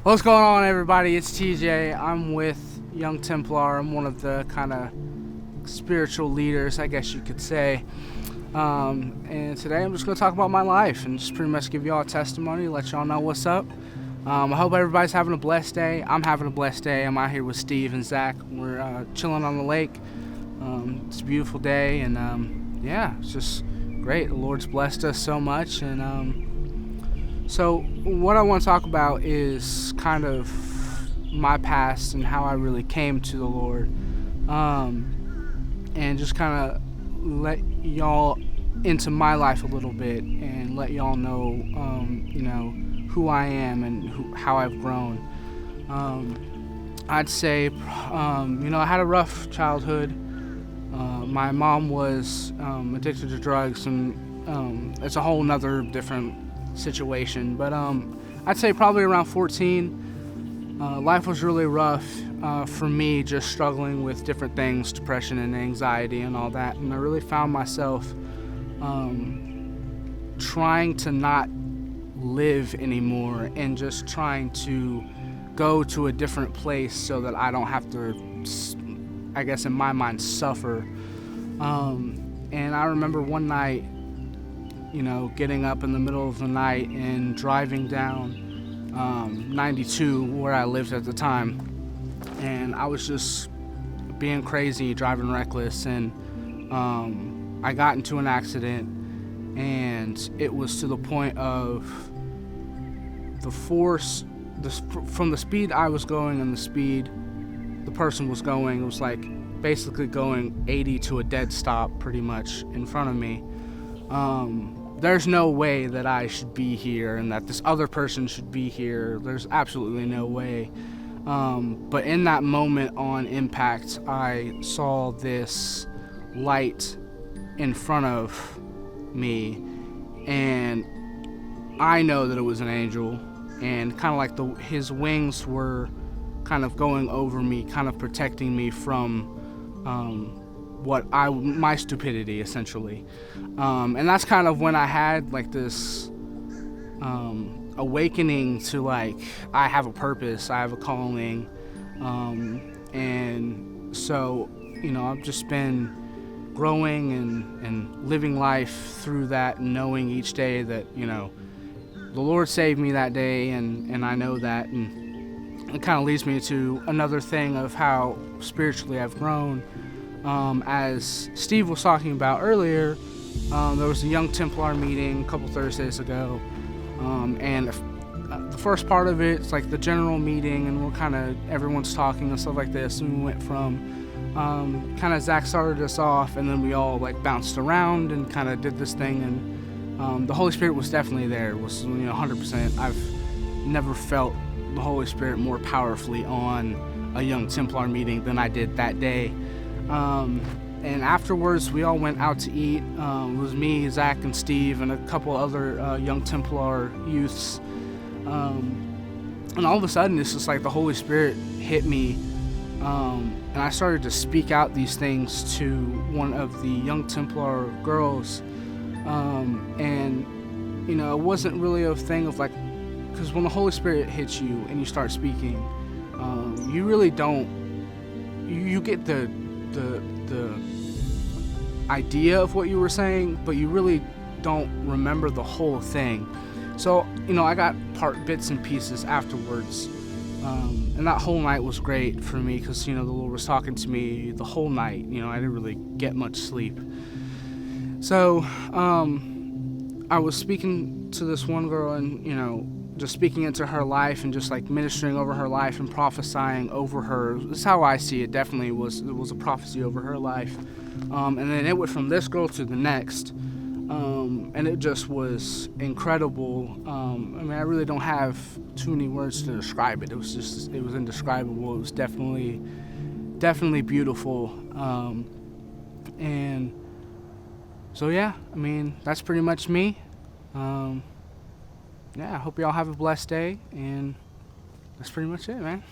What's going on, everybody? It's TJ. I'm with Young Templar. I'm one of the kind of spiritual leaders, I guess you could say. And today I'm just going to talk about my life and just pretty much give y'all a testimony, let y'all know what's up. I hope everybody's having a blessed day. I'm having a blessed day. I'm out here with Steve and Zach. We're chilling on the lake. It's a beautiful day, and yeah, it's just great. The Lord's blessed us so much, and so what I want to talk about is kind of my past and how I really came to the Lord, and just kind of let y'all into my life a little bit and let y'all know, who I am and how I've grown. I'd say, I had a rough childhood. My mom was addicted to drugs, and it's a whole nother different situation. But I'd say probably around 14, life was really rough for me, just struggling with different things, depression and anxiety and all that. And I really found myself trying to not live anymore and just trying to go to a different place so that I don't have to, I guess in my mind, suffer. And I remember one night, getting up in the middle of the night and driving down 92 where I lived at the time. And I was just being crazy, driving reckless, and I got into an accident, and it was to the point of the force, from the speed I was going and the speed the person was going, it was like basically going 80 to a dead stop pretty much in front of me. There's no way that I should be here and that this other person should be here. There's absolutely no way. But in that moment on impact, I saw this light in front of me, and I know that it was an angel, and kind of like his wings were kind of going over me, kind of protecting me from my stupidity, essentially. And that's kind of when I had like this awakening to, like, I have a purpose, I have a calling, and so I've just been growing and living life through that, and knowing each day that the Lord saved me that day, and I know that. And it kind of leads me to another thing of how spiritually I've grown. As Steve was talking about earlier, there was a Young Templar meeting a couple Thursdays ago, and the first part of it, it's like the general meeting, and everyone's talking and stuff like this, and we went from kind of Zach started us off, and then we all like bounced around and kind of did this thing, and the Holy Spirit was definitely there. It was 100%. I've never felt the Holy Spirit more powerfully on a Young Templar meeting than I did that day. And afterwards, we all went out to eat. It was me, Zach, and Steve, and a couple other Young Templar youths. And all of a sudden, it's just like the Holy Spirit hit me, and I started to speak out these things to one of the Young Templar girls. And it wasn't really a thing of like, because when the Holy Spirit hits you and you start speaking, you really don't. You get the idea of what you were saying, but you really don't remember the whole thing. So I got bits and pieces afterwards, and that whole night was great for me because the Lord was talking to me the whole night. I didn't really get much sleep. So I was speaking to this one girl, and just speaking into her life and just like ministering over her life and prophesying over her. That's how I see it. Definitely it was a prophecy over her life. And then it went from this girl to the next. And it just was incredible. I really don't have too many words to describe it. It was indescribable. It was definitely beautiful. And so yeah, that's pretty much me. I hope y'all have a blessed day, and that's pretty much it, man.